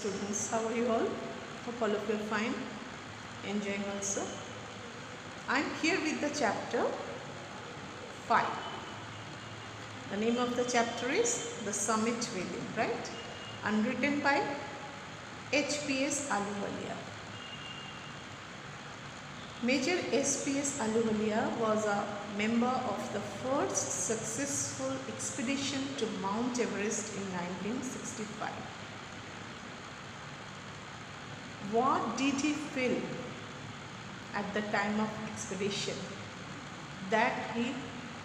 students. How are you all? Hope all of you are fine, enjoying also. I am here with the chapter 5. The name of the chapter is The Summit Within, right? And written by H.P.S. Ahluwalia. Major S.P.S. Ahluwalia was a member of the first successful expedition to Mount Everest in 1965. What did he feel at the time of expedition? That he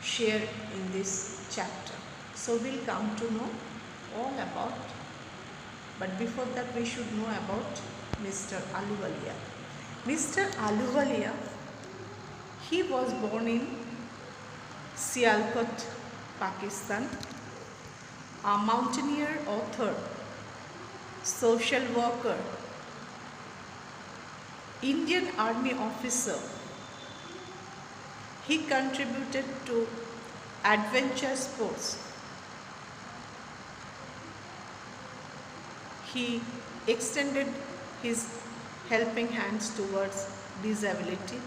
shared in this chapter. So we'll come to know all about, but before that we should know about Mr. Ahluwalia. Mr. Ahluwalia, he was born in Sialkot, Pakistan, a mountaineer, author, social worker, Indian Army officer. He contributed to adventure sports. He extended his helping hands towards disability,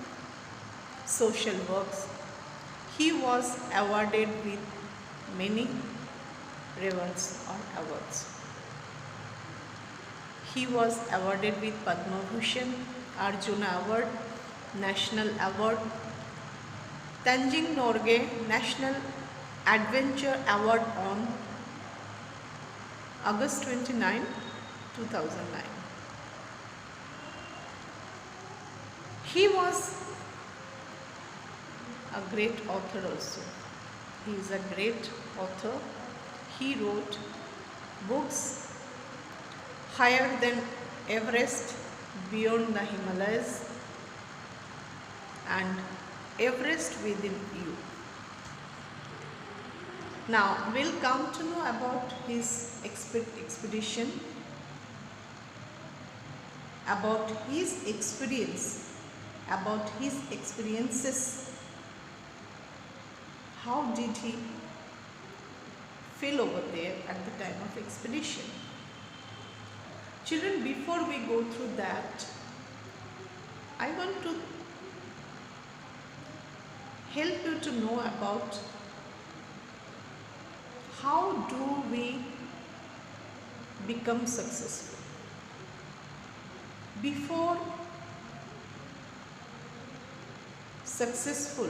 social works. He was awarded with many rewards or awards. He was awarded with Padma Bhushan, Arjuna Award, National Award, Tanjung Norgay National Adventure Award on August 29, 2009. He was a great author also. He is a great author. He wrote books Higher Than Everest, Beyond the Himalayas, and Everest Within You. Now we'll come to know about his expedition, about his experience, about his experiences. How did he feel over there at the time of expedition? Children, before we go through that, I want to help you to know about how do we become successful. Before successful,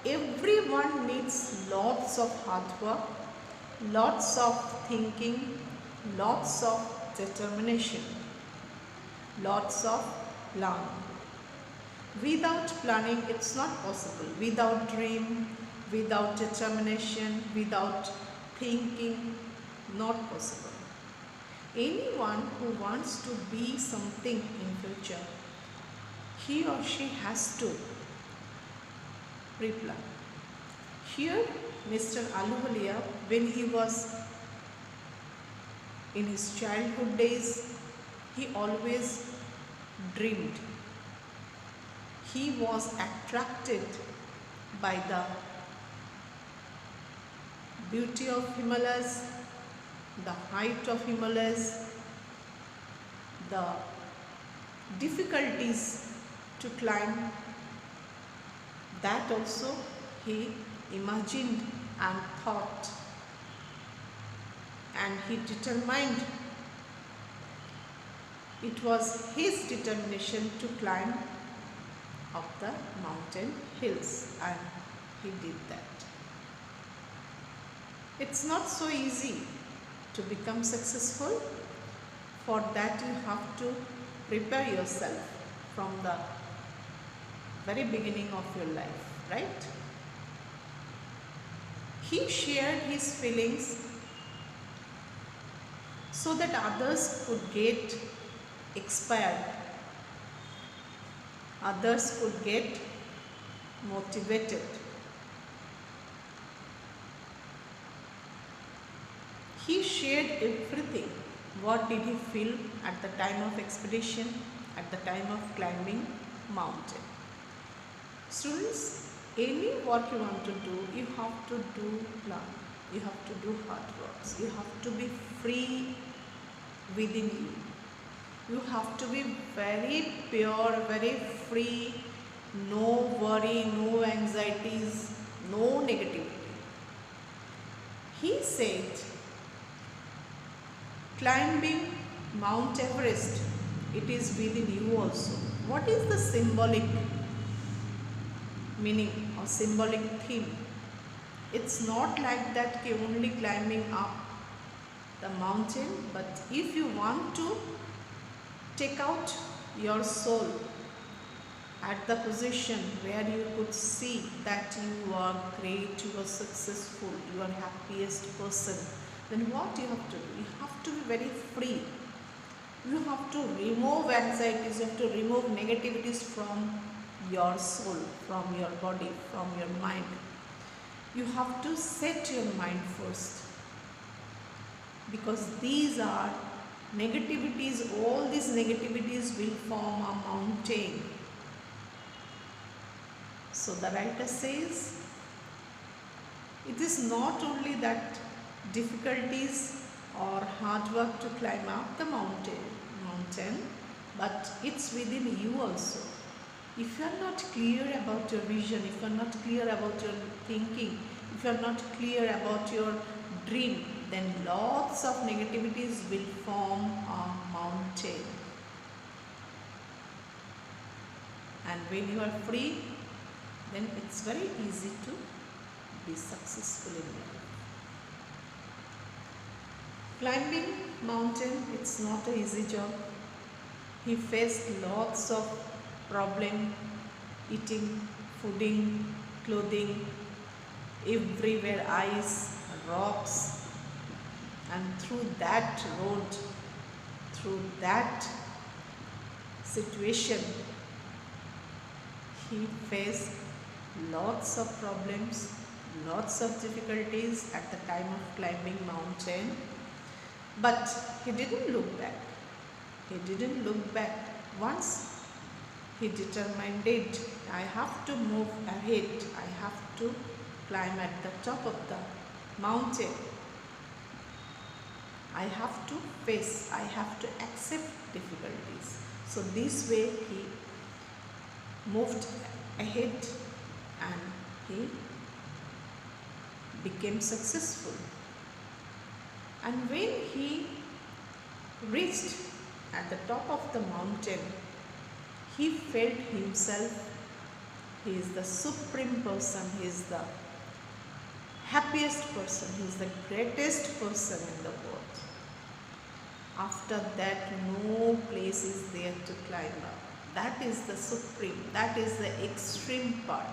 everyone needs lots of hard work, lots of thinking, lots of determination, lots of planning. Without planning, it's not possible. Without dream, without determination, without thinking, not possible. Anyone who wants to be something in future, he or she has to pre-plan. Here, Mr. Ahluwalia, when he was in his childhood days, he always dreamed. He was attracted by the beauty of Himalayas, the height of Himalayas, the difficulties to climb. That also he imagined and thought, and he determined. It was his determination to climb up the mountain hills, and he did that. It's not so easy to become successful. For that you have to prepare yourself from the very beginning of your life, right? He shared his feelings so that others could get inspired, others could get motivated. He shared everything. What did he feel at the time of expedition, at the time of climbing mountain? Students, any work you want to do, you have to do plan. You have to do hard works. You have to be free within you. You have to be very pure, very free, no worry, no anxieties, no negativity. He said, climbing Mount Everest, it is within you also. What is the symbolic meaning or symbolic theme? It's not like that only climbing up the mountain, but if you want to take out your soul at the position where you could see that you are great, you are successful, you are happiest person, then what you have to do? You have to be very free. You have to remove anxieties, you have to remove negativities from your soul, from your body, from your mind. You have to set your mind first, because these are negativities, all these negativities will form a mountain. So the writer says, it is not only that difficulties or hard work to climb up the mountain, but it's within you also. If you are not clear about your vision, if you are not clear about your thinking, if you are not clear about your dream, then lots of negativities will form a mountain. And when you are free, then it's very easy to be successful in life. Climbing mountain, it's not an easy job. He faced lots of problem, eating, fooding, clothing, everywhere ice, rocks, and through that road, through that situation, he faced lots of problems, lots of difficulties at the time of climbing mountain. But he didn't look back. He didn't look back. Once he determined it, I have to move ahead. I have to climb at the top of the mountain. I have to face, I have to accept difficulties. So this way he moved ahead and he became successful. And when he reached at the top of the mountain, he felt himself, he is the supreme person, he is the happiest person, he is the greatest person in the world. After that, no place is there to climb up. That is the supreme, that is the extreme part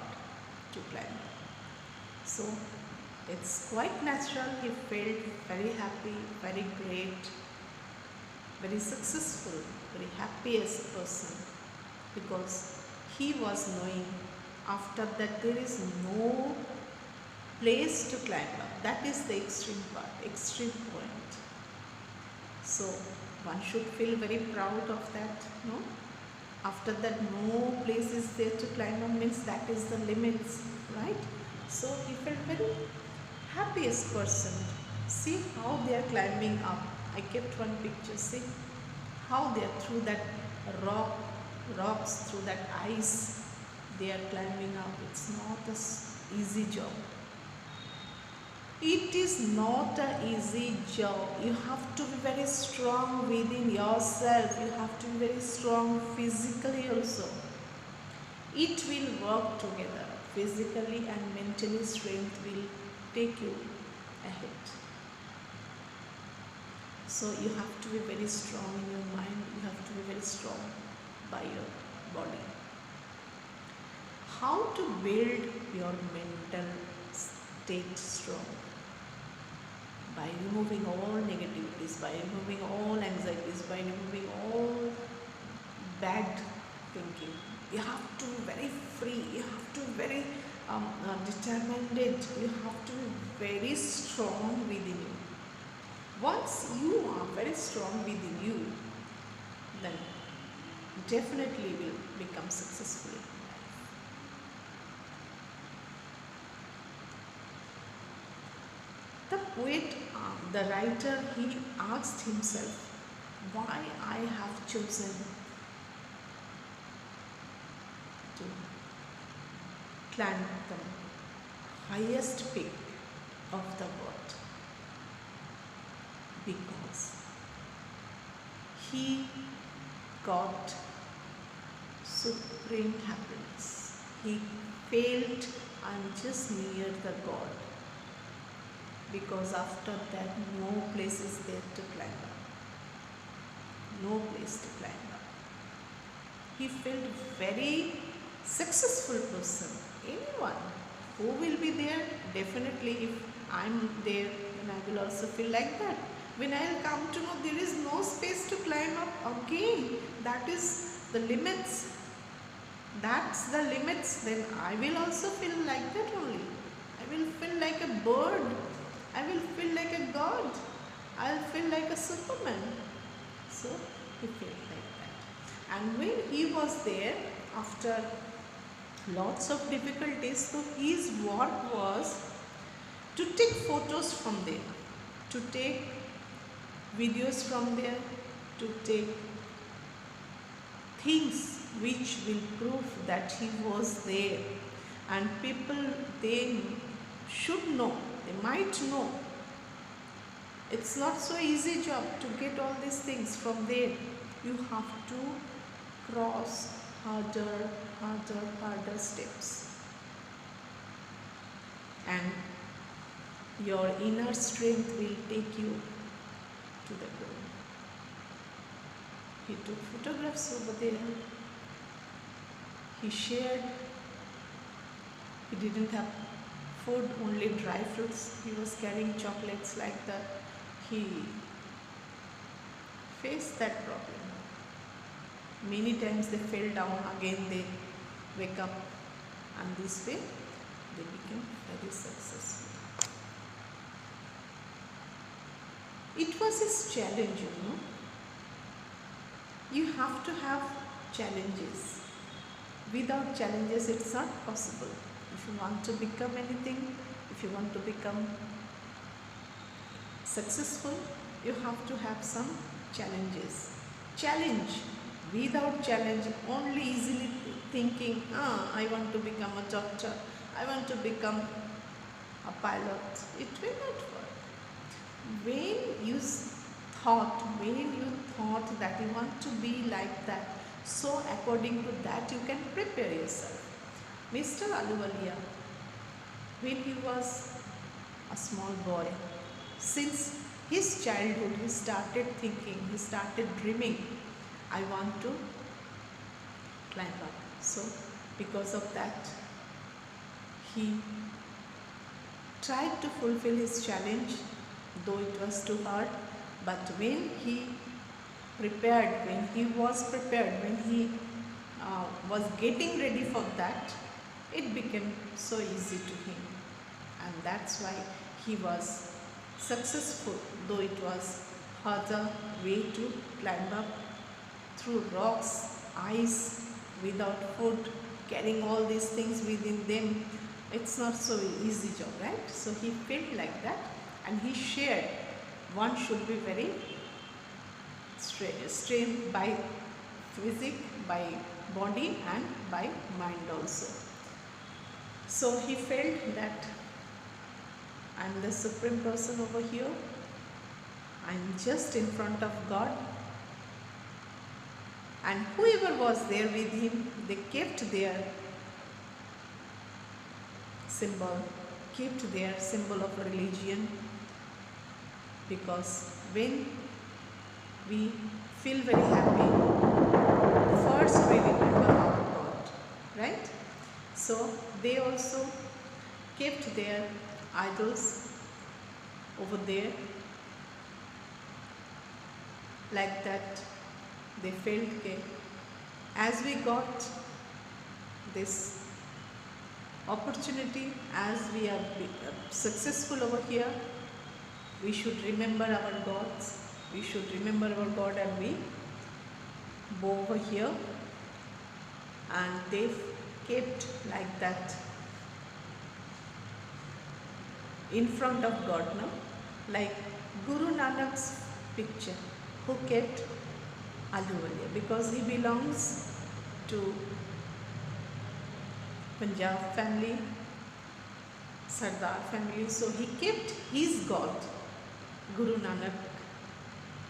to climb up. So it's quite natural, he felt very happy, very great, very successful, very happiest person, because he was knowing after that there is no place to climb up. That is the extreme part, extreme point. So one should feel very proud of that, no? After that, no place is there to climb up means that is the limits, right? So he felt very happiest person. See how they are climbing up. I kept one picture. See how they are through that rocks, through that ice. They are climbing up. It's not an easy job. It is not an easy job. You have to be very strong within yourself. You have to be very strong physically also. It will work together. Physically and mentally, strength will take you ahead. So you have to be very strong in your mind. You have to be very strong by your body. How to build your mental state strong? By removing all negativities, by removing all anxieties, by removing all bad thinking. You have to be very free, you have to be very determined, you have to be very strong within you. Once you are very strong within you, then definitely will become successful in life. The poet, the writer, he asked himself, why I have chosen to climb the highest peak of the world, because he got supreme happiness. He felt I'm just near the God, because after that no place is there to climb up. No place to climb up. He felt very successful person. Anyone who will be there, definitely if I'm there, then I will also feel like that. When I will come to know there is no space to climb up again, that is the limits. That's the limits, then I will also feel like that only. I will feel like a bird. I will feel like a god. I'll feel like a Superman. So he felt like that. And when he was there, after lots of difficulties, so his work was to take photos from there, to take videos from there, to take things which will prove that he was there, and people, they should know, they might know. It's not so easy job to get all these things from there. You have to cross harder steps, and your inner strength will take you to the goal. He took photographs over there. He shared. He didn't have food, only dry fruits. He was carrying chocolates like that. He faced that problem. Many times they fell down, again they wake up, and this way they became very successful. It was his challenge, you know. You have to have challenges. Without challenges, it's not possible. If you want to become anything, if you want to become successful, you have to have some challenges. Challenge. Without challenge, only easily thinking, I want to become a doctor, I want to become a pilot, it will not work. When you thought that you want to be like that, so according to that you can prepare yourself. Mr. Ahluwalia, when he was a small boy, since his childhood he started thinking, he started dreaming, I want to climb up. So because of that, he tried to fulfill his challenge, though it was too hard. But when he was prepared, when he was getting ready for that, it became so easy to him, and that's why he was successful, though it was harder way to climb up through rocks, ice, without food, carrying all these things within them. It's not so easy job, right? So he felt like that, and he shared, one should be very strained by physique, by body, and by mind also. So he felt that I'm the supreme person over here, I'm just in front of God, and whoever was there with him, they kept their symbol of a religion, because when we feel very happy, first we remember our God, right? So they also kept their idols over there, like that. They felt that as we got this opportunity, as we are successful over here, we should remember our gods, we should remember our God, and we go over here. And they kept like that in front of God, no? Like Guru Nanak's picture. who kept Ahluwalia, because he belongs to Punjab family, Sardar family. So he kept his God, Guru Nanak.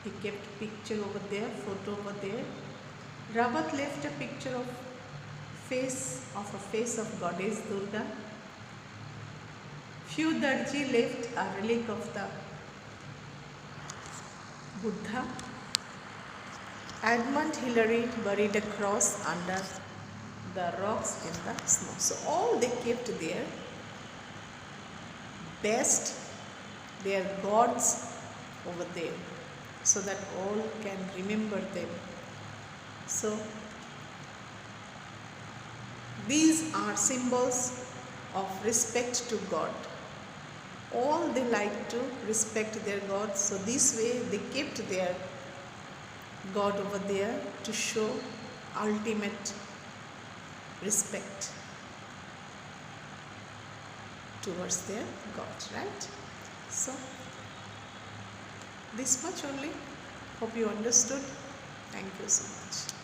He kept picture over there, photo over there. Rawat left a picture of a face of goddess Durga. Few Darji left a relic of the Buddha. Edmund Hillary buried a cross under the rocks in the snow. So all they kept there, best their gods over there, so that all can remember them. So these are symbols of respect to God. All they like to respect their God, so this way they kept their God over there to show ultimate respect towards their God, right? So this much only. Hope you understood. Thank you so much.